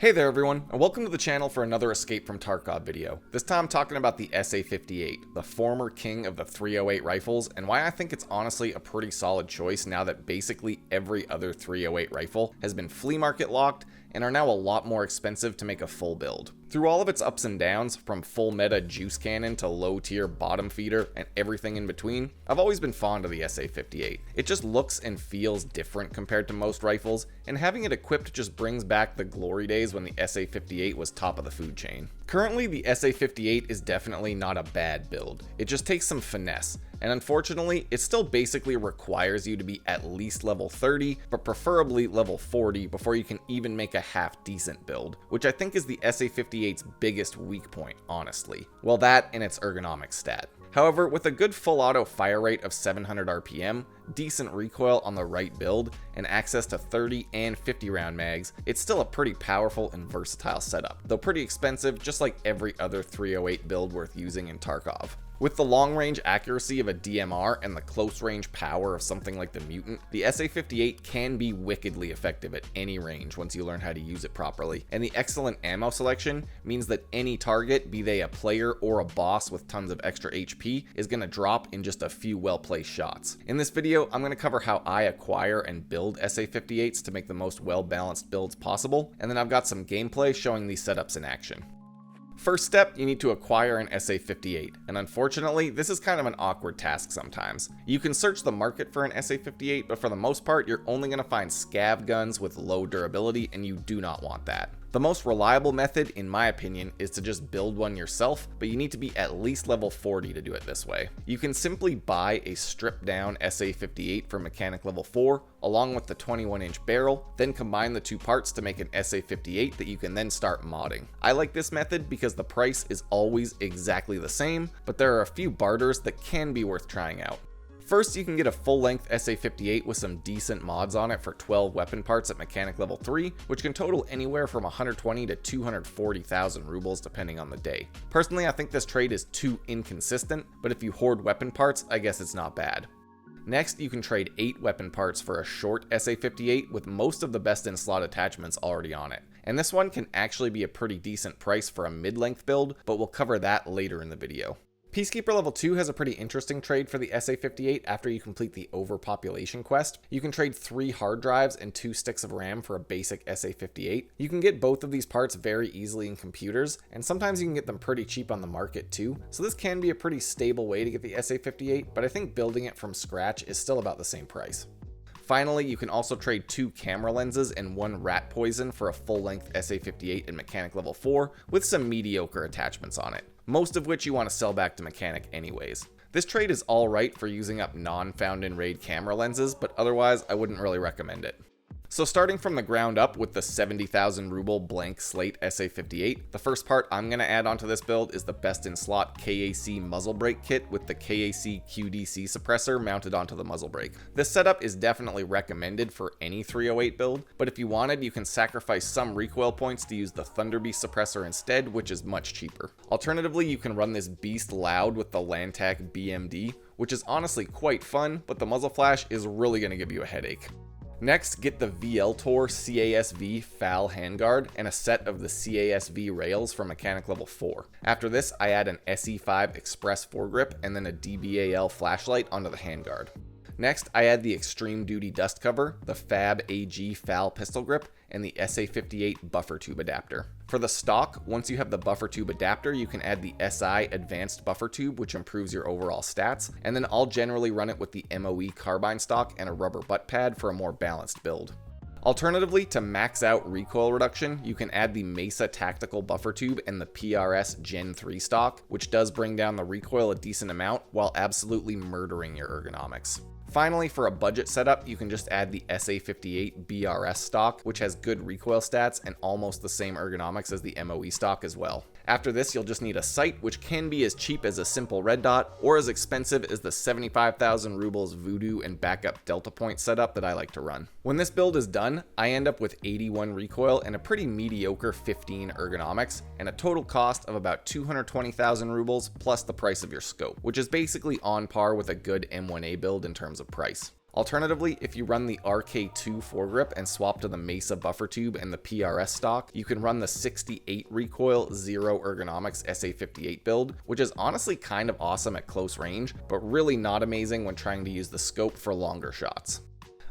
Hey there everyone, and welcome to the channel for another Escape from Tarkov video. This time talking about the SA-58, the former king of the 308 rifles, and why I think it's honestly a pretty solid choice now that basically every other 308 rifle has been flea market locked and are now a lot more expensive to make a full build. Through all of its ups and downs, from full meta juice cannon to low tier bottom feeder and everything in between, I've always been fond of the SA-58. It just looks and feels different compared to most rifles, and having it equipped just brings back the glory days when the SA-58 was top of the food chain. Currently, the SA-58 is definitely not a bad build, it just takes some finesse, and unfortunately, it still basically requires you to be at least level 30, but preferably level 40 before you can even make a half decent build, which I think is the SA-58's biggest weak point, honestly. Well, that and its ergonomic stat. However, with a good full auto fire rate of 700 RPM, decent recoil on the right build, and access to 30 and 50 round mags, it's still a pretty powerful and versatile setup, though pretty expensive just like every other 308 build worth using in Tarkov. With the long range accuracy of a DMR and the close range power of something like the Mutant, the SA-58 can be wickedly effective at any range once you learn how to use it properly, and the excellent ammo selection means that any target, be they a player or a boss with tons of extra HP, is going to drop in just a few well placed shots. In this video, I'm going to cover how I acquire and build SA-58s to make the most well balanced builds possible, and then I've got some gameplay showing these setups in action. First step, you need to acquire an SA-58, and unfortunately, this is kind of an awkward task sometimes. You can search the market for an SA-58, but for the most part, you're only going to find scav guns with low durability, and you do not want that. The most reliable method, in my opinion, is to just build one yourself, but you need to be at least level 40 to do it this way. You can simply buy a stripped down SA-58 for mechanic level 4, along with the 21-inch barrel, then combine the two parts to make an SA-58 that you can then start modding. I like this method because the price is always exactly the same, but there are a few barters that can be worth trying out. First, you can get a full-length SA-58 with some decent mods on it for 12 weapon parts at mechanic level 3, which can total anywhere from 120 to 240,000 rubles depending on the day. Personally, I think this trade is too inconsistent, but if you hoard weapon parts, I guess it's not bad. Next, you can trade 8 weapon parts for a short SA-58 with most of the best in slot attachments already on it. And this one can actually be a pretty decent price for a mid-length build, but we'll cover that later in the video. Peacekeeper level 2 has a pretty interesting trade for the SA-58 after you complete the overpopulation quest. You can trade 3 hard drives and 2 sticks of RAM for a basic SA-58. You can get both of these parts very easily in computers, and sometimes you can get them pretty cheap on the market too, so this can be a pretty stable way to get the SA-58, but I think building it from scratch is still about the same price. Finally, you can also trade 2 camera lenses and 1 rat poison for a full-length SA-58 in mechanic level 4 with some mediocre attachments on it, most of which you want to sell back to mechanic anyways. This trade is alright for using up non-found in raid camera lenses, but otherwise I wouldn't really recommend it. So starting from the ground up with the 70,000 ruble blank slate SA-58, the first part I'm going to add onto this build is the best in slot KAC muzzle brake kit with the KAC QDC suppressor mounted onto the muzzle brake. This setup is definitely recommended for any 308 build, but if you wanted, you can sacrifice some recoil points to use the Thunderbeast suppressor instead, which is much cheaper. Alternatively, you can run this beast loud with the Lantac BMD, which is honestly quite fun, but the muzzle flash is really going to give you a headache. Next, get the VLTOR CASV FAL handguard and a set of the CASV rails for mechanic level 4. After this, I add an SE5 Express foregrip and then a DBAL flashlight onto the handguard. Next, I add the Extreme Duty dust cover, the FAB AG FAL pistol grip, and the SA-58 buffer tube adapter. For the stock, once you have the buffer tube adapter, you can add the SI advanced buffer tube, which improves your overall stats, and then I'll generally run it with the MOE carbine stock and a rubber butt pad for a more balanced build. Alternatively, to max out recoil reduction, you can add the Mesa tactical buffer tube and the PRS Gen 3 stock, which does bring down the recoil a decent amount while absolutely murdering your ergonomics. Finally, for a budget setup, you can just add the SA-58 BRS stock, which has good recoil stats and almost the same ergonomics as the MOE stock as well. After this, you'll just need a sight, which can be as cheap as a simple red dot, or as expensive as the 75,000 rubles Voodoo and backup Delta Point setup that I like to run. When this build is done, I end up with 81 recoil and a pretty mediocre 15 ergonomics, and a total cost of about 220,000 rubles plus the price of your scope, which is basically on par with a good M1A build in terms of price. Alternatively, if you run the RK2 foregrip and swap to the Mesa buffer tube and the PRS stock, you can run the 68 recoil, 0 ergonomics SA-58 build, which is honestly kind of awesome at close range, but really not amazing when trying to use the scope for longer shots.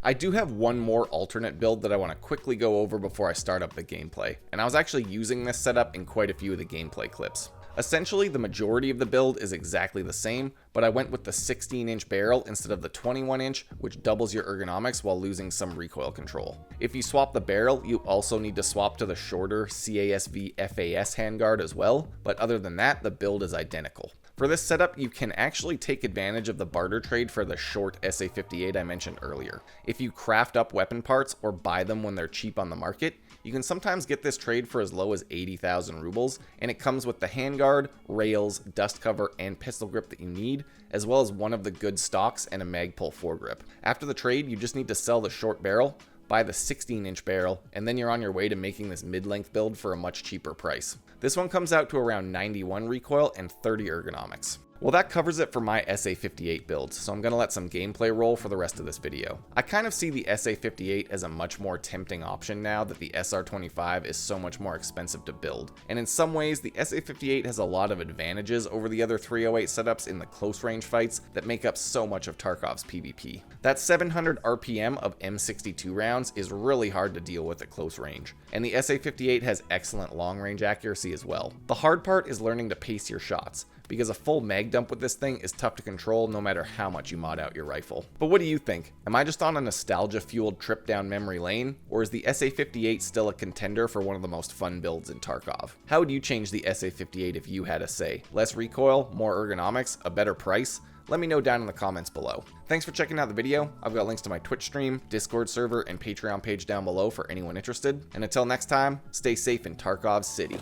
I do have one more alternate build that I want to quickly go over before I start up the gameplay, and I was actually using this setup in quite a few of the gameplay clips. Essentially, the majority of the build is exactly the same, but I went with the 16-inch barrel instead of the 21-inch, which doubles your ergonomics while losing some recoil control. If you swap the barrel, you also need to swap to the shorter CASV FAS handguard as well, but other than that, the build is identical. For this setup, you can actually take advantage of the barter trade for the short SA-58 I mentioned earlier. If you craft up weapon parts or buy them when they're cheap on the market, you can sometimes get this trade for as low as 80,000 rubles, and it comes with the handguard, rails, dust cover, and pistol grip that you need, as well as one of the good stocks and a Magpul foregrip. After the trade, you just need to sell the short barrel, buy the 16-inch barrel, and then you're on your way to making this mid-length build for a much cheaper price. This one comes out to around 91 recoil and 30 ergonomics. Well, that covers it for my SA-58 build, so I'm going to let some gameplay roll for the rest of this video. I kind of see the SA-58 as a much more tempting option now that the SR-25 is so much more expensive to build, and in some ways the SA-58 has a lot of advantages over the other 308 setups in the close range fights that make up so much of Tarkov's PvP. That 700 RPM of M62 rounds is really hard to deal with at close range, and the SA-58 has excellent long range accuracy as well. The hard part is learning to pace your shots, because a full mag dump with this thing is tough to control no matter how much you mod out your rifle. But what do you think? Am I just on a nostalgia-fueled trip down memory lane, or is the SA-58 still a contender for one of the most fun builds in Tarkov? How would you change the SA-58 if you had a say? Less recoil, more ergonomics, a better price? Let me know down in the comments below. Thanks for checking out the video. I've got links to my Twitch stream, Discord server, and Patreon page down below for anyone interested. And until next time, stay safe in Tarkov City.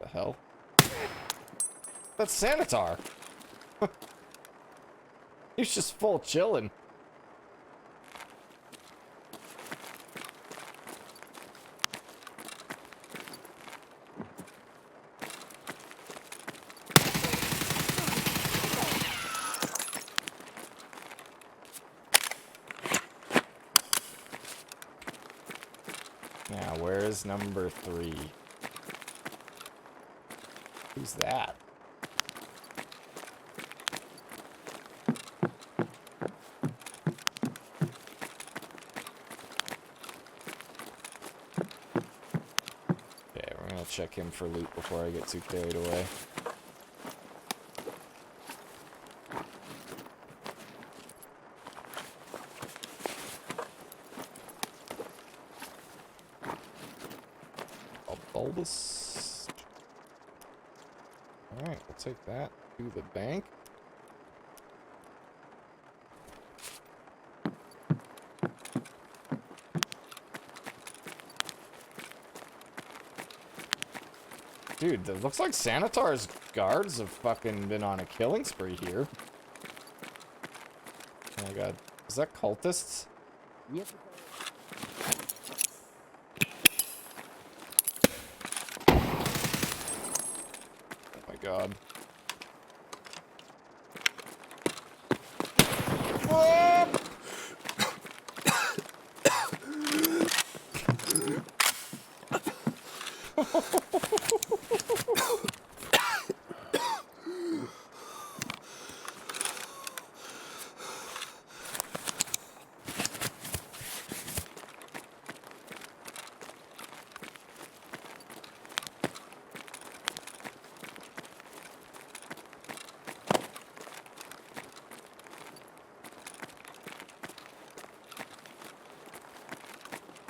The hell? That's Sanitar. He's just full chillin'. Now, where is number 3? Who's that? I'll check him for loot before I get too carried away. A bulbous. Alright, we'll take that to the bank. Dude, it looks like Sanitar's guards have fucking been on a killing spree here. Oh my god. Is that cultists? Yep. Oh my god.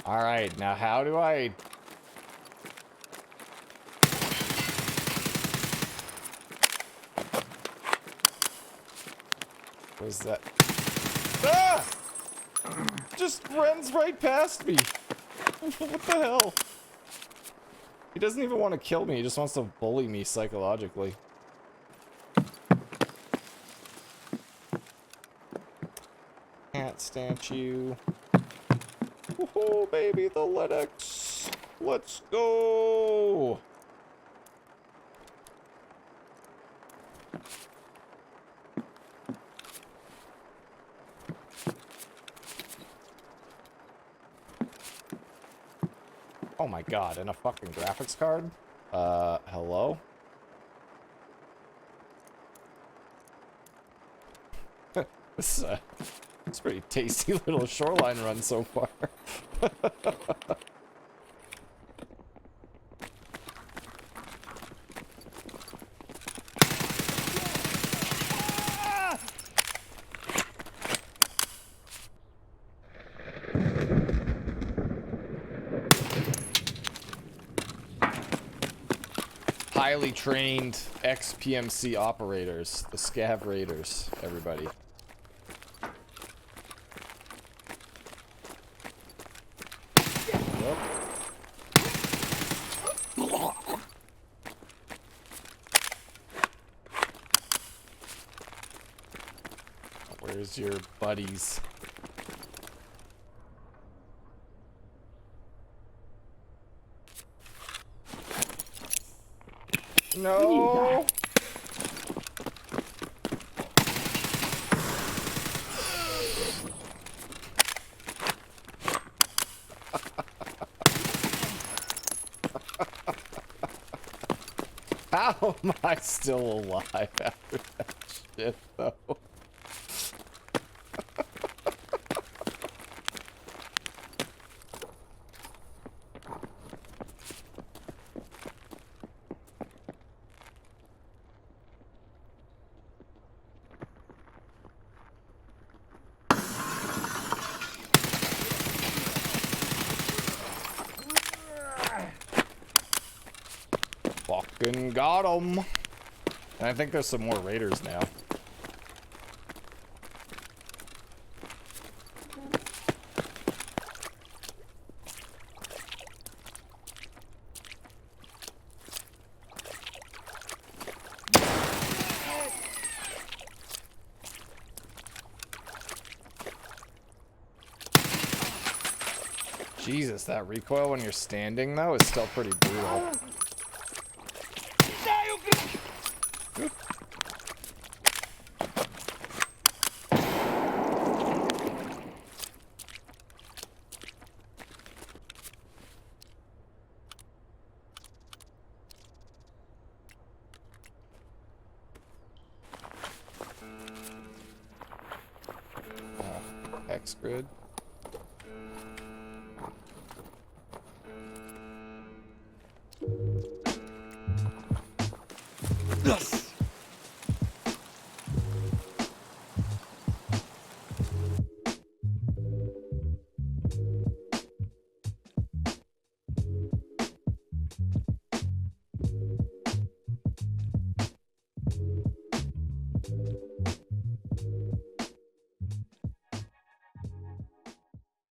Alright, now how do I... Where's that? Ah! Just runs right past me. What the hell? He doesn't even want to kill me, he just wants to bully me psychologically. Can't statue. Oh, baby, the Linux. Let's go. Oh my god, and a fucking graphics card? Hello? This it's a pretty tasty little shoreline run so far. Highly trained ex-PMC operators, the Scav Raiders, everybody. Yep. Where's your buddies? No. How am I still alive after that shit, though? Fucking got him. And I think there's some more raiders now. Jesus, that recoil when you're standing, though, is still pretty brutal. Hex grid. Yes.